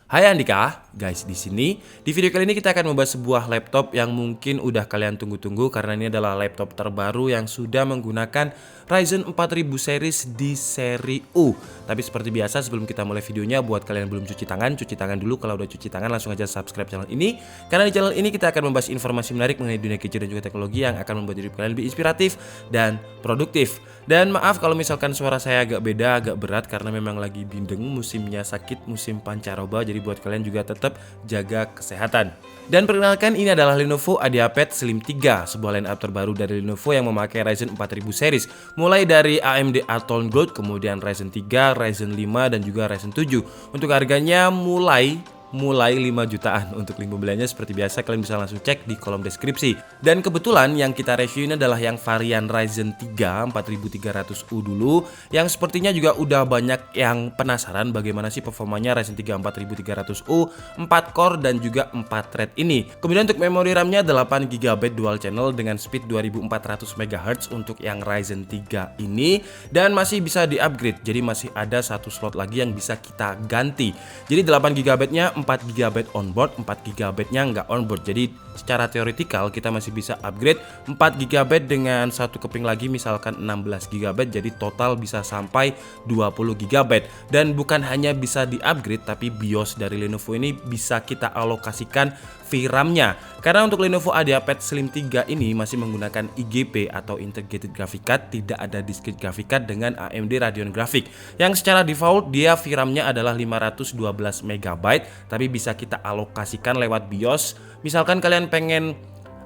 Hai Andika, guys di sini. Di video kali ini kita akan membahas sebuah laptop yang mungkin udah kalian tunggu-tunggu karena ini adalah laptop terbaru yang sudah menggunakan Ryzen 4000 series di seri U. Tapi seperti biasa sebelum kita mulai videonya, buat kalian yang belum cuci tangan dulu. Kalau udah cuci tangan langsung aja subscribe channel ini. Karena di channel ini kita akan membahas informasi menarik mengenai dunia gadget dan juga teknologi yang akan membuat hidup kalian lebih inspiratif dan produktif. Dan maaf kalau misalkan suara saya agak beda, agak berat karena memang lagi bindeng, musimnya sakit, musim pancaroba. Jadi buat kalian juga tetap jaga kesehatan. Dan perkenalkan, ini adalah Lenovo IdeaPad Slim 3, sebuah lineup terbaru dari Lenovo yang memakai Ryzen 4000 series. Mulai dari AMD Athlon Gold, kemudian Ryzen 3, Ryzen 5 dan juga Ryzen 7. Untuk harganya mulai 5 jutaan. Untuk link pembeliannya seperti biasa kalian bisa langsung cek di kolom deskripsi. Dan kebetulan yang kita review ini adalah yang varian Ryzen 3 4300U dulu, yang sepertinya juga udah banyak yang penasaran bagaimana sih performanya Ryzen 3 4300U 4 core dan juga 4 thread ini. Kemudian untuk memori RAM-nya 8GB dual channel dengan speed 2400 MHz untuk yang Ryzen 3 ini, dan masih bisa di-upgrade. Jadi masih ada satu slot lagi yang bisa kita ganti. Jadi 8GB-nya 4GB onboard, 4GB-nya nggak onboard. Jadi secara teoretikal kita masih bisa upgrade 4GB dengan satu keping lagi misalkan 16GB, jadi total bisa sampai 20GB. Dan bukan hanya bisa di-upgrade, tapi BIOS dari Lenovo ini bisa kita alokasikan VRAM-nya. Karena untuk Lenovo IdeaPad Slim 3 ini masih menggunakan IGP atau Integrated Graphics Card, tidak ada Discrete Graphics Card dengan AMD Radeon Graphics. Yang secara default dia VRAM-nya adalah 512MB, tapi bisa kita alokasikan lewat BIOS. Misalkan kalian pengen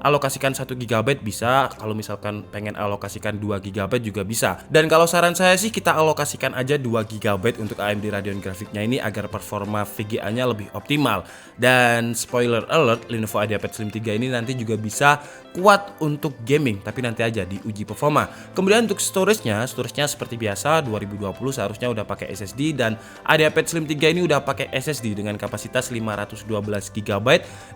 alokasikan 1GB bisa, kalau misalkan pengen alokasikan 2GB juga bisa. Dan kalau saran saya sih kita alokasikan aja 2GB untuk AMD Radeon Graphics-nya ini agar performa VGA-nya lebih optimal. Dan spoiler alert, Lenovo IdeaPad Slim 3 ini nanti juga bisa kuat untuk gaming, tapi nanti aja diuji performa. Kemudian untuk storage-nya seperti biasa 2020 seharusnya udah pakai SSD, dan IdeaPad Slim 3 ini udah pakai SSD dengan kapasitas 512GB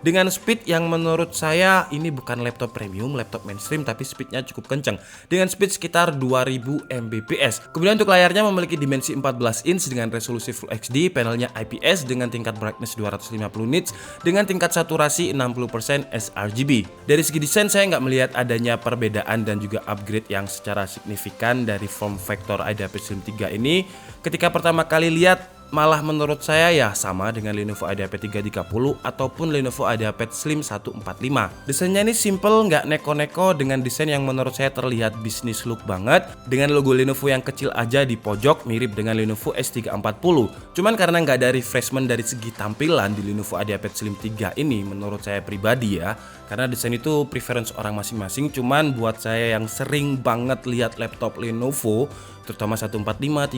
dengan speed yang menurut saya ini bukan laptop premium, laptop mainstream, tapi speednya cukup kenceng dengan speed sekitar 2000 Mbps. Kemudian untuk layarnya memiliki dimensi 14 inch dengan resolusi Full HD, panelnya IPS dengan tingkat brightness 250 nits dengan tingkat saturasi 60% sRGB. Dari segi desain saya nggak melihat adanya perbedaan dan juga upgrade yang secara signifikan dari form factor IdeaPad Slim 3 ini. Ketika pertama kali lihat, malah menurut saya ya sama dengan Lenovo IdeaPad 330 ataupun Lenovo IdeaPad Slim 145. Desainnya ini simple, nggak neko-neko, dengan desain yang menurut saya terlihat bisnis look banget, dengan logo Lenovo yang kecil aja di pojok mirip dengan Lenovo S340. Cuman karena nggak ada refreshment dari segi tampilan di Lenovo IdeaPad Slim 3 ini, menurut saya pribadi ya, karena desain itu preference orang masing-masing. Cuman buat saya yang sering banget lihat laptop Lenovo terutama 145,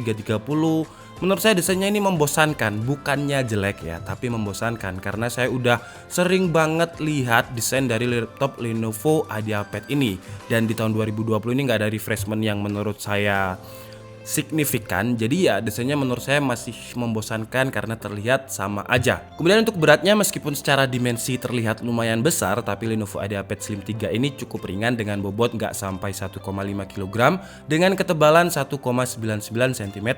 330, menurut saya desainnya ini membosankan. Bukannya jelek ya, tapi membosankan karena saya udah sering banget lihat desain dari laptop Lenovo IdeaPad ini, dan di tahun 2020 ini nggak ada refreshment yang menurut saya signifikan. Jadi ya desainnya menurut saya masih membosankan karena terlihat sama aja. Kemudian untuk beratnya, meskipun secara dimensi terlihat lumayan besar, tapi Lenovo IdeaPad Slim 3 ini cukup ringan dengan bobot nggak sampai 1,5 kg dengan ketebalan 1,99 cm.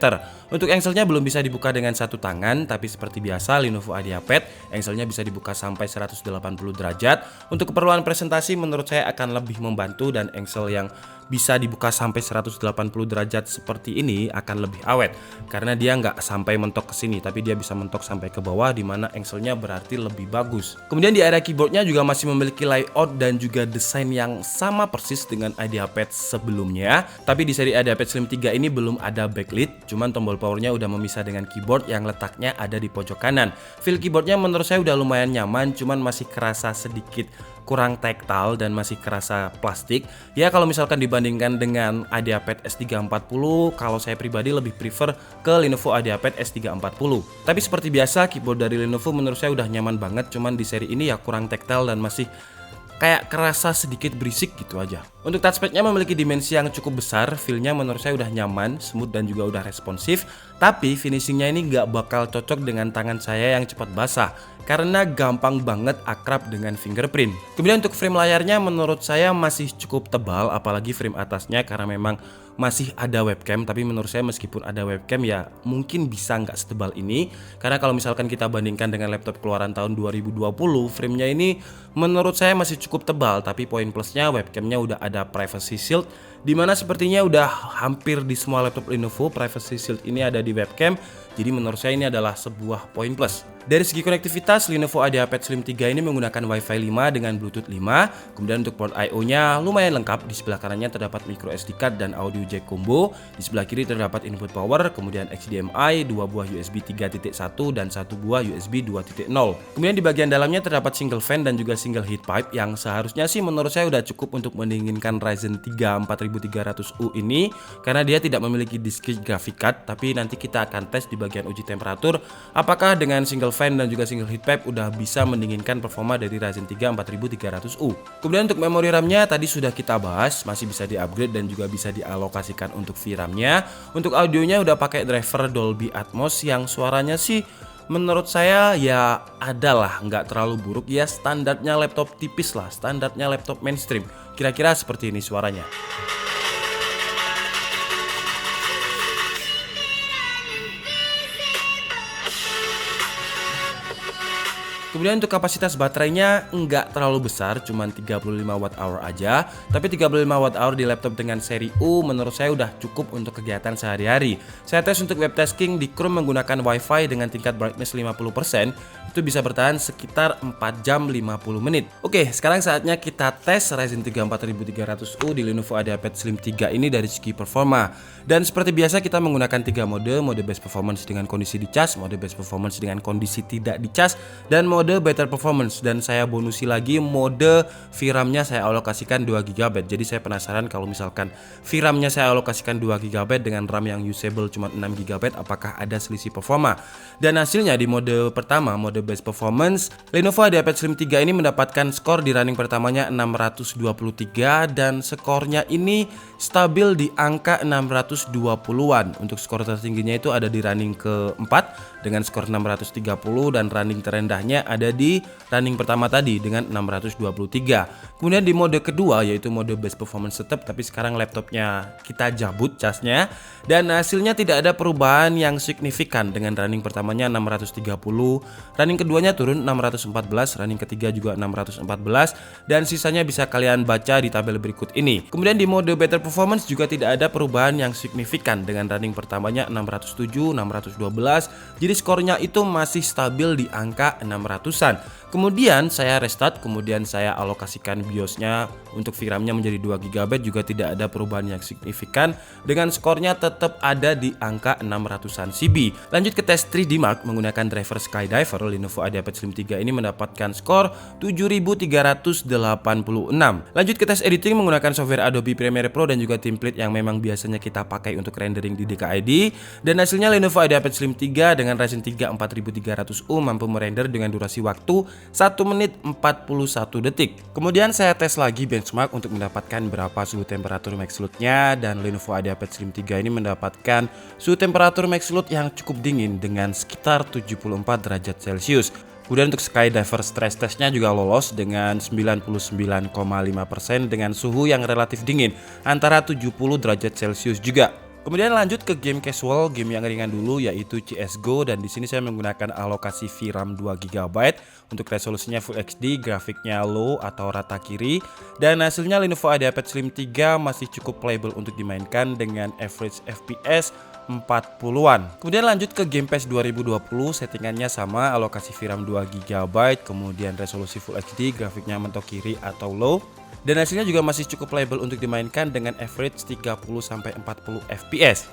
Untuk engselnya belum bisa dibuka dengan satu tangan, tapi seperti biasa Lenovo IdeaPad engselnya bisa dibuka sampai 180 derajat. Untuk keperluan presentasi menurut saya akan lebih membantu, dan engsel yang bisa dibuka sampai 180 derajat seperti ini akan lebih awet karena dia nggak sampai mentok ke sini, tapi dia bisa mentok sampai ke bawah, di mana engselnya berarti lebih bagus. Kemudian di area keyboardnya juga masih memiliki layout dan juga desain yang sama persis dengan IdeaPad sebelumnya, tapi di seri IdeaPad Slim 3 ini belum ada backlit, cuman tombol powernya udah memisah dengan keyboard yang letaknya ada di pojok kanan. Feel keyboardnya menurut saya udah lumayan nyaman, cuman masih kerasa sedikit kurang tactile dan masih kerasa plastik. Ya kalau misalkan dibandingkan dengan IdeaPad S340, kalau saya pribadi lebih prefer ke Lenovo IdeaPad S340. Tapi seperti biasa keyboard dari Lenovo menurut saya udah nyaman banget, cuman di seri ini ya kurang tactile dan masih kayak kerasa sedikit berisik gitu aja. Untuk touchpadnya memiliki dimensi yang cukup besar, feel-nya menurut saya udah nyaman, smooth dan juga udah responsif. Tapi finishingnya ini nggak bakal cocok dengan tangan saya yang cepat basah, karena gampang banget akrab dengan fingerprint. Kemudian untuk frame layarnya menurut saya masih cukup tebal, apalagi frame atasnya karena memang masih ada webcam. Tapi menurut saya meskipun ada webcam ya mungkin bisa nggak setebal ini, karena kalau misalkan kita bandingkan dengan laptop keluaran tahun 2020, framenya ini menurut saya masih cukup tebal. Tapi poin plusnya webcamnya udah ada privacy shield, dimana sepertinya udah hampir di semua laptop Lenovo privacy shield ini ada di webcam. Jadi menurut saya ini adalah sebuah poin plus. Dari segi konektivitas, Lenovo IdeaPad Slim 3 ini menggunakan Wi-Fi 5 dengan Bluetooth 5. Kemudian untuk port I/O-nya lumayan lengkap. Di sebelah kanannya terdapat micro SD card dan audio jack combo. Di sebelah kiri terdapat input power, kemudian HDMI, 2 buah USB 3.1 dan 1 buah USB 2.0. Kemudian di bagian dalamnya terdapat single fan dan juga single heat pipe yang seharusnya sih menurut saya udah cukup untuk mendinginkan Ryzen 3 4300U ini, karena dia tidak memiliki discrete graphic card. Tapi nanti kita akan tes di bagian uji temperatur apakah dengan single fan dan juga single heat pipe udah bisa mendinginkan performa dari Ryzen 3 4300U. Kemudian untuk memori RAM-nya tadi sudah kita bahas, masih bisa di-upgrade dan juga bisa dialokasikan untuk VRAM-nya. Untuk audionya udah pakai driver Dolby Atmos yang suaranya sih menurut saya ya adalah nggak terlalu buruk, ya standarnya laptop tipis lah, standarnya laptop mainstream. Kira-kira seperti ini suaranya. Kemudian untuk kapasitas baterainya nggak terlalu besar, cuman 35 Wh aja. Tapi 35 Wh di laptop dengan seri U menurut saya udah cukup untuk kegiatan sehari-hari. Saya tes untuk web tasking di Chrome menggunakan Wi-Fi dengan tingkat brightness 50%, itu bisa bertahan sekitar 4 jam 50 menit. Oke, sekarang saatnya kita tes Ryzen 3 4300U di Lenovo IdeaPad Slim 3 ini dari segi performa. Dan seperti biasa kita menggunakan 3 mode best performance dengan kondisi dicas, mode best performance dengan kondisi tidak dicas, dan mode better performance. Dan saya bonusi lagi mode VRAM-nya saya alokasikan 2GB. Jadi saya penasaran kalau misalkan VRAM-nya saya alokasikan 2GB dengan RAM yang usable cuma 6GB, apakah ada selisih performa. Dan hasilnya di mode pertama, mode best performance, Lenovo IdeaPad Slim 3 ini mendapatkan skor di running pertamanya 623 dan skornya ini stabil di angka 620-an. Untuk skor tertingginya itu ada di running keempat dengan skor 630 dan running terendahnya ada di running pertama tadi dengan 623. Kemudian di mode kedua yaitu mode best performance tetap, tapi sekarang laptopnya kita cabut casnya dan hasilnya tidak ada perubahan yang signifikan dengan running pertamanya 630, running keduanya turun 614, running ketiga juga 614 dan sisanya bisa kalian baca di tabel berikut ini. Kemudian di mode better performance juga tidak ada perubahan yang signifikan dengan running pertamanya 607, 612. Jadi skornya itu masih stabil di angka 600-an. Kemudian saya restart, kemudian saya alokasikan BIOS-nya untuk VRAM-nya menjadi 2GB, juga tidak ada perubahan yang signifikan dengan skornya tetap ada di angka 600-an CB. Lanjut ke tes 3D Mark menggunakan driver Skydiver, Lenovo IdeaPad Slim 3 ini mendapatkan skor 7386. Lanjut ke tes editing menggunakan software Adobe Premiere Pro dan juga template yang memang biasanya kita pakai untuk rendering di DKID, dan hasilnya Lenovo IdeaPad Slim 3 dengan Ryzen 3 4300U mampu merender dengan durasi waktu 1 menit 41 detik. Kemudian saya tes lagi benchmark untuk mendapatkan berapa suhu temperatur max load-nya, dan Lenovo IdeaPad Slim 3 ini mendapatkan suhu temperatur max load yang cukup dingin dengan sekitar 74 derajat Celcius. Kemudian untuk Skydiver stress testnya juga lolos dengan 99,5% dengan suhu yang relatif dingin antara 70 derajat Celcius juga. Kemudian lanjut ke game casual, game yang ringan dulu yaitu CS:GO, dan di sini saya menggunakan alokasi VRAM 2GB untuk resolusinya Full HD, grafiknya low atau rata kiri, dan hasilnya Lenovo IdeaPad Slim 3 masih cukup playable untuk dimainkan dengan average FPS 40-an. Kemudian lanjut ke Game Pass 2020, settingannya sama, alokasi VRAM 2GB, kemudian resolusi Full HD, grafiknya mentok kiri atau low. Dan hasilnya juga masih cukup playable untuk dimainkan dengan average 30-40 FPS.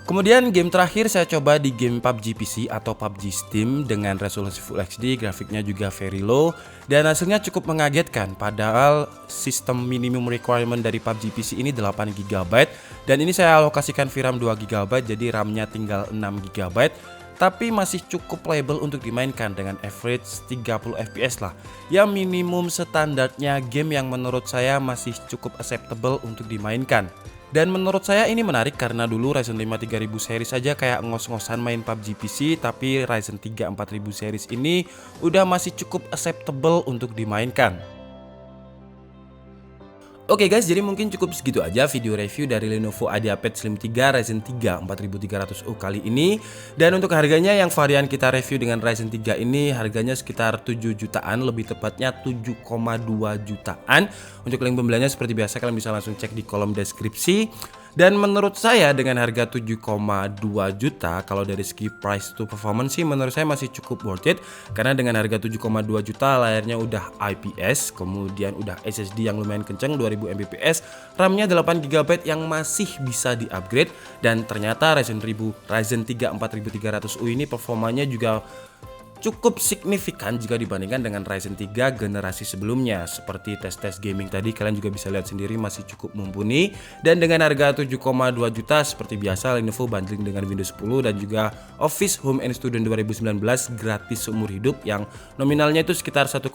Kemudian game terakhir saya coba di game PUBG PC atau PUBG Steam dengan resolusi Full HD, grafiknya juga very low, dan hasilnya cukup mengagetkan. Padahal sistem minimum requirement dari PUBG PC ini 8GB, dan ini saya alokasikan VRAM 2GB, jadi RAM-nya tinggal 6GB. tapi masih cukup playable untuk dimainkan dengan average 30 fps lah. Ya minimum standarnya game yang menurut saya masih cukup acceptable untuk dimainkan. Dan menurut saya ini menarik karena dulu Ryzen 5 3000 series aja kayak ngos-ngosan main PUBG PC, tapi Ryzen 3 4000 series ini udah masih cukup acceptable untuk dimainkan. Oke guys, jadi mungkin cukup segitu aja video review dari Lenovo IdeaPad Slim 3 Ryzen 3 4300U kali ini. Dan untuk harganya yang varian kita review dengan Ryzen 3 ini harganya sekitar 7 jutaan, lebih tepatnya 7,2 jutaan. Untuk link pembeliannya seperti biasa kalian bisa langsung cek di kolom deskripsi. Dan menurut saya dengan harga 7,2 juta, kalau dari segi price to performance sih menurut saya masih cukup worth it. Karena dengan harga 7,2 juta layarnya udah IPS, kemudian udah SSD yang lumayan kenceng 2000 Mbps, RAM-nya 8GB yang masih bisa di-upgrade. Dan ternyata Ryzen 3 4300U ini performanya juga cukup signifikan jika dibandingkan dengan Ryzen 3 generasi sebelumnya. Seperti tes-tes gaming tadi kalian juga bisa lihat sendiri masih cukup mumpuni. Dan dengan harga 7,2 juta seperti biasa Lenovo bundling dengan Windows 10 dan juga Office Home and Student 2019 gratis seumur hidup, yang nominalnya itu sekitar 1,8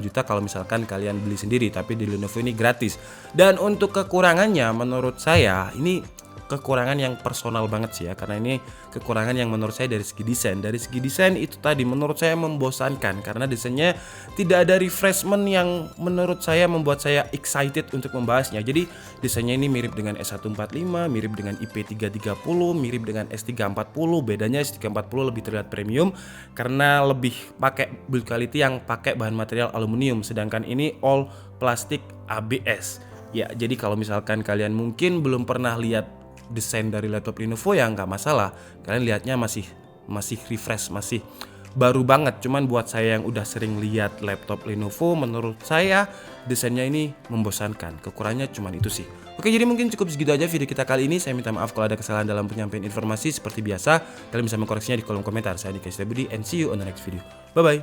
juta kalau misalkan kalian beli sendiri, tapi di Lenovo ini gratis. Dan untuk kekurangannya menurut saya ini kekurangan yang personal banget sih ya, karena ini kekurangan yang menurut saya dari segi desain. Dari segi desain itu tadi menurut saya membosankan karena desainnya tidak ada refreshment yang menurut saya membuat saya excited untuk membahasnya. Jadi desainnya ini mirip dengan S145, mirip dengan IP330, mirip dengan S340. Bedanya S340 lebih terlihat premium karena lebih pakai build quality yang pakai bahan material aluminium, sedangkan ini all plastik ABS. Ya, jadi kalau misalkan kalian mungkin belum pernah lihat desain dari laptop Lenovo ya nggak masalah, kalian lihatnya masih refresh, masih baru banget. Cuman buat saya yang udah sering lihat laptop Lenovo, menurut saya desainnya ini membosankan. Kekurangannya cuman itu sih. Oke, jadi mungkin cukup segitu aja video kita kali ini. Saya minta maaf kalau ada kesalahan dalam penyampaian informasi. Seperti biasa kalian bisa mengkoreksinya di kolom komentar. Saya Dika Budi and see you on the next video. Bye bye.